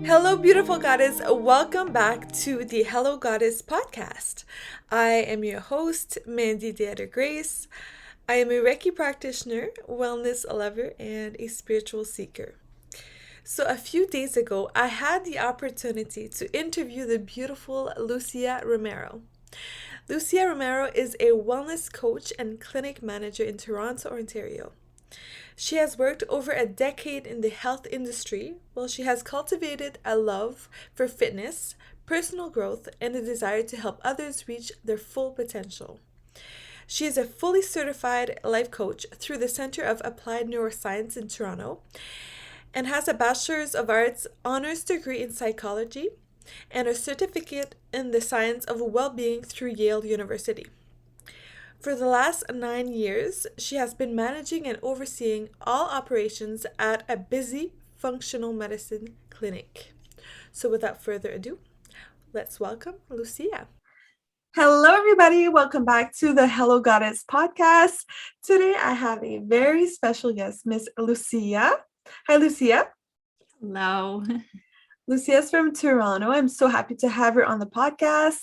Hello, beautiful goddess. Welcome back to the Hello Goddess podcast. I am your host, Mandy Deader Grace. I am a Reiki practitioner, wellness lover, and a spiritual seeker. So, a few days ago, I had the opportunity to interview the beautiful Lucia Romero. Lucia Romero is a wellness coach and clinic manager in Toronto, Ontario. She has worked over a decade in the health industry, while she has cultivated a love for fitness, personal growth, and a desire to help others reach their full potential. She is a fully certified life coach through the Center of Applied Neuroscience in Toronto and has a Bachelor's of Arts honors degree in psychology and a certificate in the science of well-being through Yale University. For the last 9 years, she has been managing and overseeing all operations at a busy functional medicine clinic. So, without further ado, let's welcome Lucia. Hello, everybody. Welcome back to the Hello Goddess podcast. Today, I have a very special guest, Miss Lucia. Hi, Lucia. Hello. Lucia's from Toronto. I'm so happy to have her on the podcast.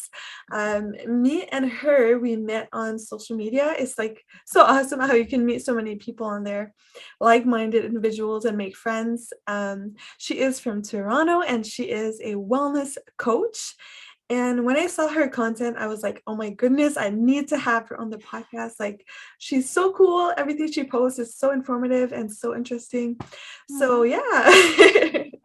Me and her, we met on social media. It's like so awesome how you can meet so many people on there, like-minded individuals, and make friends. She is from Toronto and she is a wellness coach. And when I saw her content, I was like, oh my goodness, I need to have her on the podcast. Like, she's so cool. Everything she posts is so informative and so interesting. So, yeah.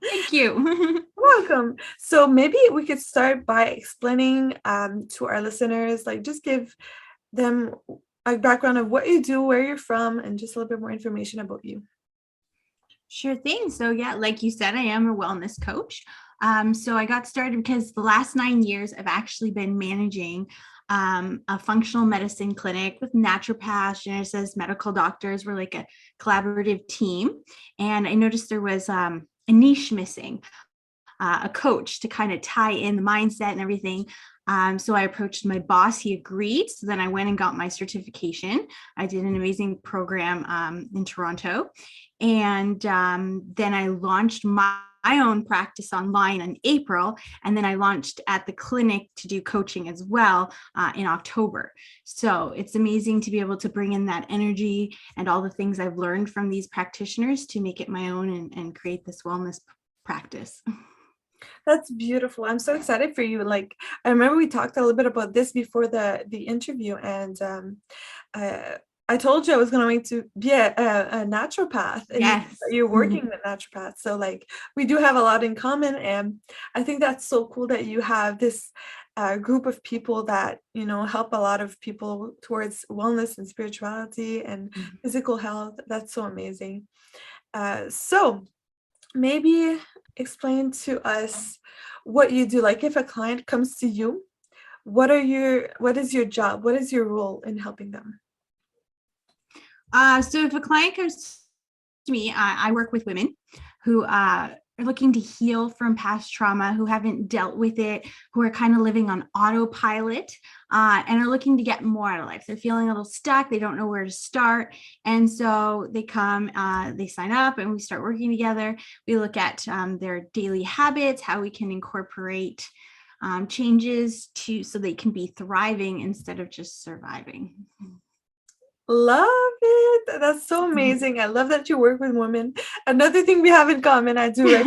Thank you. Welcome. So maybe we could start by explaining to our listeners, like just give them a background of what you do, where you're from, and just a little bit more information about you. Sure thing. So yeah, like you said, I am a wellness coach. So I got started because the last 9 years I've actually been managing a functional medicine clinic with naturopaths, nurses, medical doctors. We're like a collaborative team. And I noticed there was a niche missing, a coach to kind of tie in the mindset and everything. So I approached my boss. He agreed. So then I went and got my certification. I did an amazing program in Toronto. And then I launched my own practice online in April. And then I launched at the clinic to do coaching as well in October. So it's amazing to be able to bring in that energy and all the things I've learned from these practitioners to make it my own and create this wellness practice. That's beautiful. I'm so excited for you. Like, I remember we talked a little bit about this before the interview, and I told you I was going to be a naturopath, and Yes. you're working with naturopaths. So like we do have a lot in common, and I think that's so cool that you have this group of people that help a lot of people towards wellness and spirituality and physical health. That's so amazing. So maybe explain to us what you do. Like if a client comes to you, what is your job? What is your role in helping them? So if a client comes to me, I work with women who are looking to heal from past trauma, who haven't dealt with it, who are kind of living on autopilot and are looking to get more out of life. They're feeling a little stuck. They don't know where to start. And so they come, they sign up and we start working together. We look at their daily habits, how we can incorporate changes so they can be thriving instead of just surviving. Love it. That's so amazing. I love that you work with women. Another thing we have in common, I do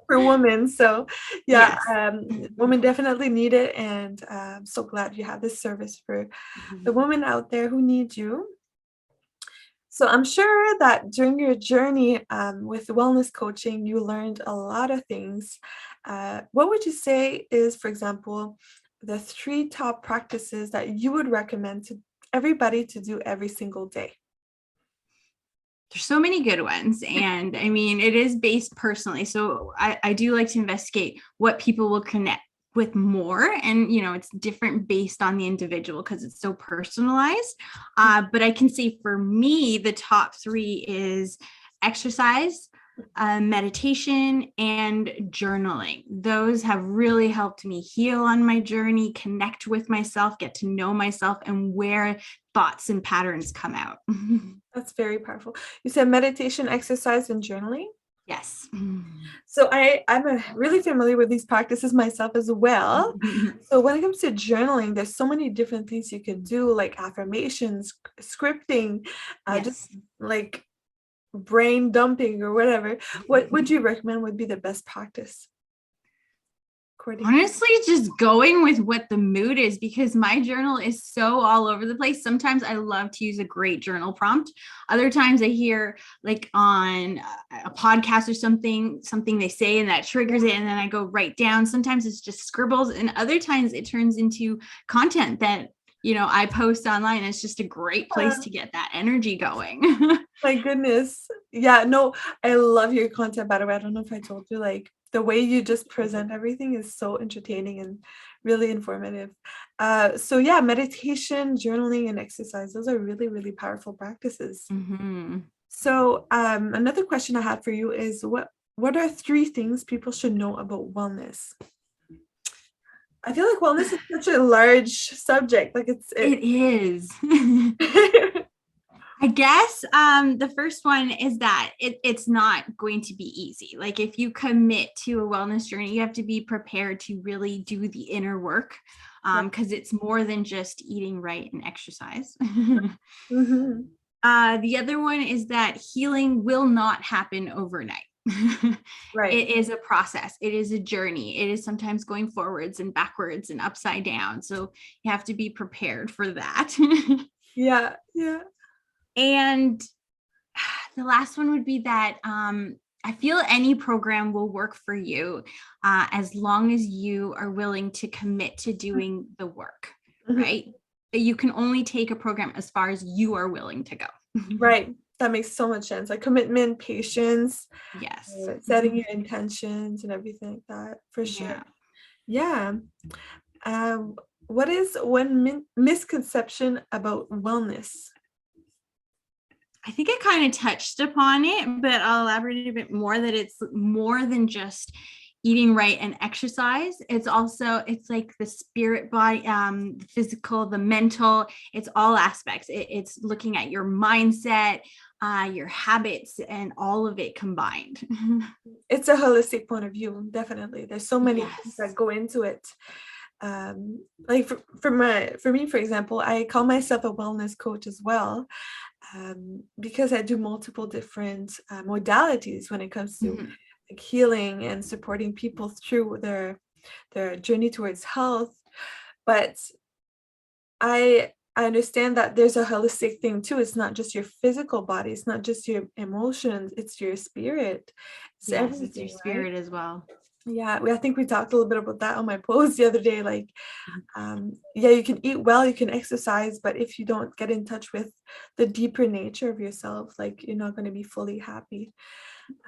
for women. So yeah, yes. Women definitely need it. And I'm so glad you have this service for the women out there who need you. So I'm sure that during your journey with wellness coaching, you learned a lot of things. What would you say is, for example, the 3 top practices that you would recommend to everybody to do every single day? There's so many good ones. And I mean, it is based personally. So I do like to investigate what people will connect with more. And, it's different based on the individual because it's so personalized. But I can say for me, the top 3 is exercise, meditation, and journaling. Those have really helped me heal on my journey, connect with myself, get to know myself, and where thoughts and patterns come out. That's very powerful. You said meditation, exercise, and journaling? Yes. So I'm really familiar with these practices myself as well. So when it comes to journaling, there's so many different things you can do, like affirmations, scripting, just Yes. like brain dumping or whatever. What would you recommend would be the best practice according to Honestly, just going with what the mood is, because my journal is so all over the place. Sometimes I love to use a great journal prompt. Other times I hear like on a podcast or something they say and that triggers it. And then I go write down. Sometimes it's just scribbles. And other times it turns into content that, I post online. It's just a great place to get that energy going. My goodness. Yeah, no, I love your content, by the way. I don't know if I told you, like the way you just present everything is so entertaining and really informative. So yeah, meditation, journaling, and exercise, those are really, really powerful practices. Mm-hmm. So another question I had for you is what are 3 things people should know about wellness? I feel like wellness is such a large subject. Like It is. I guess the first one is that it's not going to be easy. Like if you commit to a wellness journey, you have to be prepared to really do the inner work, because it's more than just eating right and exercise. Mm-hmm. The other one is that healing will not happen overnight. Right. It is a process. It is a journey. It is sometimes going forwards and backwards and upside down. So you have to be prepared for that. Yeah, yeah. And the last one would be that I feel any program will work for you as long as you are willing to commit to doing the work, Mhm. right? You can only take a program as far as you are willing to go. Right. That makes so much sense. Like commitment, patience, Yes. setting your intentions and everything like that, for sure. Yeah. Yeah. Um, what is one misconception about wellness? I think I kind of touched upon it, but I'll elaborate a bit more that it's more than just eating right and exercise. It's like the spirit, body, the physical, the mental, it's all aspects. It's looking at your mindset, your habits, and all of it combined. It's a holistic point of view, definitely. There's so many things that Yes. go into it. Like for me, for example, I call myself a wellness coach as well, because I do multiple different modalities when it comes to Mhm. like healing and supporting people through their journey towards health. But I understand that there's a holistic thing too. It's not just your physical body, it's not just your emotions, it's your spirit. It's Yes, it's your everything, right? spirit as well. Yeah, I think we talked a little bit about that on my post the other day. Like, yeah, you can eat well, you can exercise, but if you don't get in touch with the deeper nature of yourself, like you're not going to be fully happy.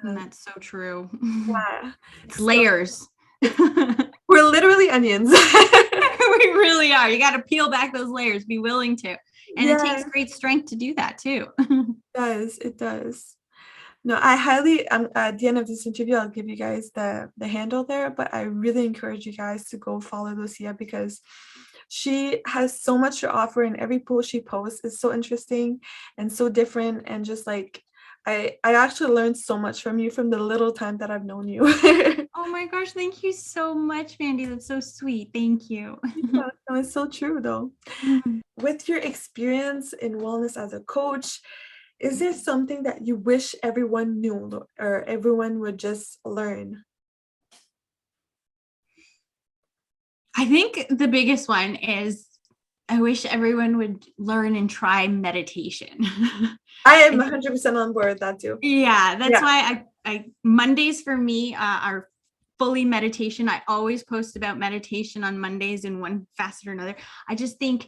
And that's so true. Yeah. It's So layers. we're literally onions. We really are. You got to peel back those layers, be willing to. And it Yeah, takes great strength to do that too. it does. It does. No, I highly at the end of this interview, I'll give you guys the handle there, but I really encourage you guys to go follow Lucia because she has so much to offer and every post she posts is so interesting and so different and just like I actually learned so much from you from the little time that I've known you. Oh my gosh, thank you so much, Mandy. That's so sweet. Thank you. Yeah, no, it's so true though. With your experience in wellness as a coach, is there something that you wish everyone knew or everyone would just learn? I think the biggest one is I wish everyone would learn and try meditation. I am I think 100% on board with that too. Yeah, that's Yeah. why I Mondays for me are fully meditation. I always post about meditation on Mondays in one facet or another. I just think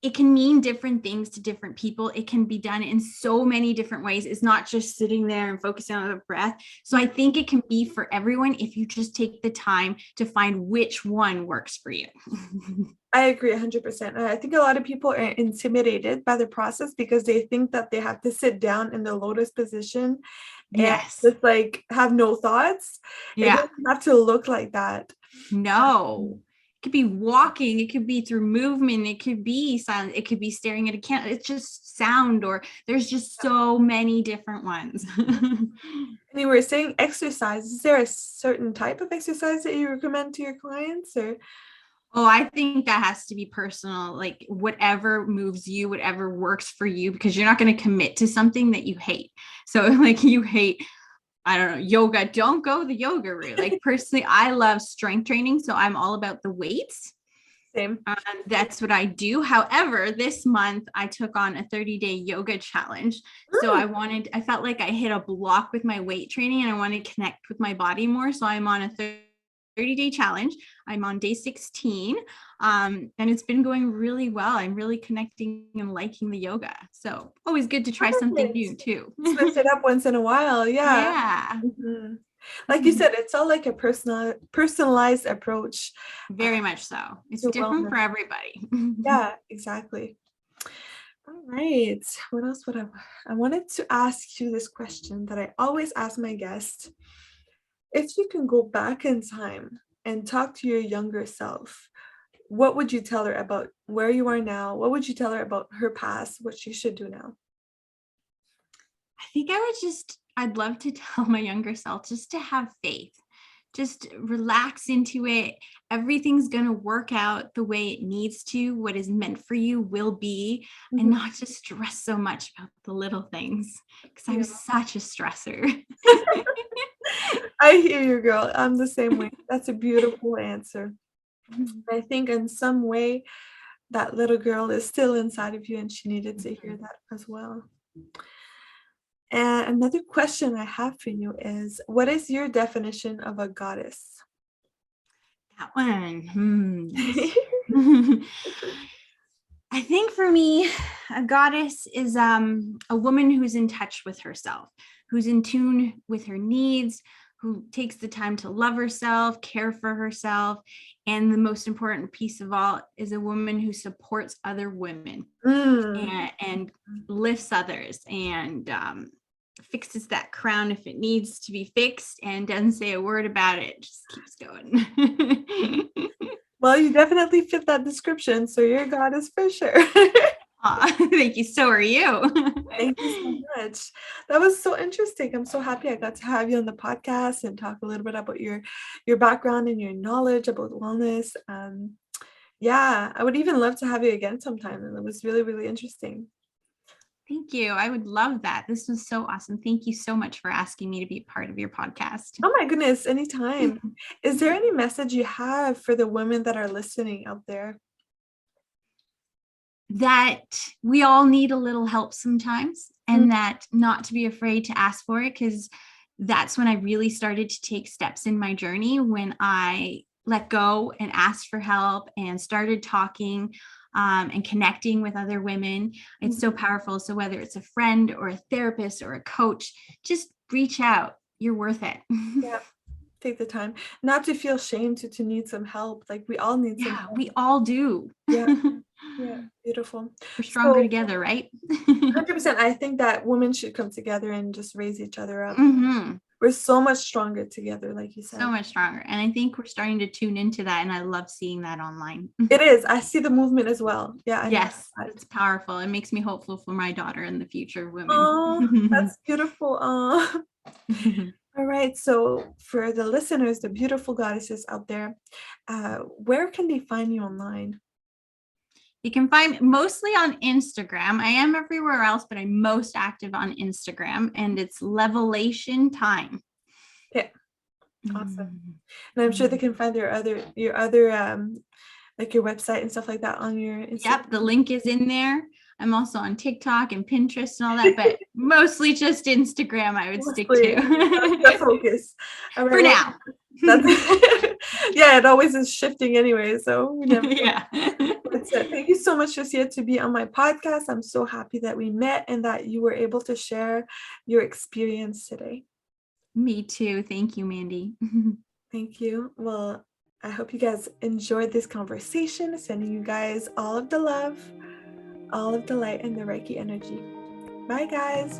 it can mean different things to different people. It can be done in so many different ways. It's not just sitting there and focusing on the breath. So I think it can be for everyone if you just take the time to find which one works for you. I agree 100%. I think a lot of people are intimidated by the process because they think that they have to sit down in the lotus position and Yes. just like have no thoughts. It Yeah. doesn't have to look like that. No. could be walking, it could be through movement, it could be silent, it could be staring at a camera. It's just sound, or there's just so many different ones. And you were saying exercise. Is there a certain type of exercise that you recommend to your clients, or? Oh, I think that has to be personal, like whatever moves you, whatever works for you, because you're not going to commit to something that you hate. So like you hate, I don't know, yoga, don't go the yoga route. Like personally, I love strength training. So I'm all about the weights. Same. That's what I do. However, this month I took on a 30-day yoga challenge. So I felt like I hit a block with my weight training and I wanted to connect with my body more. So I'm on a 30-day challenge. I'm on day 16. And it's been going really well. I'm really connecting and liking the yoga. So always good to try something new too. Switch it up once in a while. Yeah. Mm-hmm. Like you said, it's all like a personalized approach. Very much so. It's different for everybody. Yeah, exactly. All right. What else would I wanted to ask you this question that I always ask my guests. If you can go back in time and talk to your younger self, what would you tell her about where you are now? What would you tell her about her past, what she should do now? I think I'd love to tell my younger self just to have faith, just relax into it. Everything's going to work out the way it needs to. What is meant for you will be, and not just stress so much about the little things, because I was such a stressor. I hear you, girl. I'm the same way. That's a beautiful answer. I think in some way that little girl is still inside of you and she needed to hear that as well. And another question I have for you is, what is your definition of a goddess? That one. I think for me, a goddess is a woman who's in touch with herself, who's in tune with her needs, who takes the time to love herself, care for herself. And the most important piece of all is a woman who supports other women and lifts others and fixes that crown if it needs to be fixed and doesn't say a word about it, just keeps going. Well, you definitely fit that description, so you're a goddess for sure. Thank you. So are you. Thank you so much. That was so interesting. I'm so happy I got to have you on the podcast and talk a little bit about your background and your knowledge about wellness. Yeah, I would even love to have you again sometime. And it was really, really interesting. Thank you. I would love that. This was so awesome. Thank you so much for asking me to be part of your podcast. Oh my goodness, anytime. Is there any message you have for the women that are listening out there? That we all need a little help sometimes, and that not to be afraid to ask for it, because that's when I really started to take steps in my journey, when I let go and asked for help and started talking and connecting with other women. It's so powerful. So whether it's a friend or a therapist or a coach, just reach out. You're worth it. Yeah. Take the time not to feel shame to need some help. Like we all need some help. We all do. Yeah. Beautiful. We're stronger together, right? 100%. I think that women should come together and just raise each other up. We're so much stronger together, like you said. So much stronger. And I think we're starting to tune into that, and I love seeing that online. It is. I see the movement as well. Yeah. Yes, it's powerful. It makes me hopeful for my daughter and the future women. Oh, that's beautiful. Oh. All right. So for the listeners, the beautiful goddesses out there, where can they find you online? You can find me mostly on Instagram. I am everywhere else, but I'm most active on Instagram, and it's Levelation Time. Okay. Awesome. And I'm sure they can find your other like your website and stuff like that on your Instagram. Yep, the link is in there. I'm also on TikTok and Pinterest and all that, but mostly just Instagram I would stick to. The focus. Right, for now. Yeah, it always is shifting anyway, so we never That's it. Thank you so much, Lucia, to be on my podcast. I'm so happy that we met and that you were able to share your experience today. Me too. Thank you, Mandy. Thank you. Well, I hope you guys enjoyed this conversation. Sending you guys all of the love, all of the light, and the Reiki energy. Bye, guys.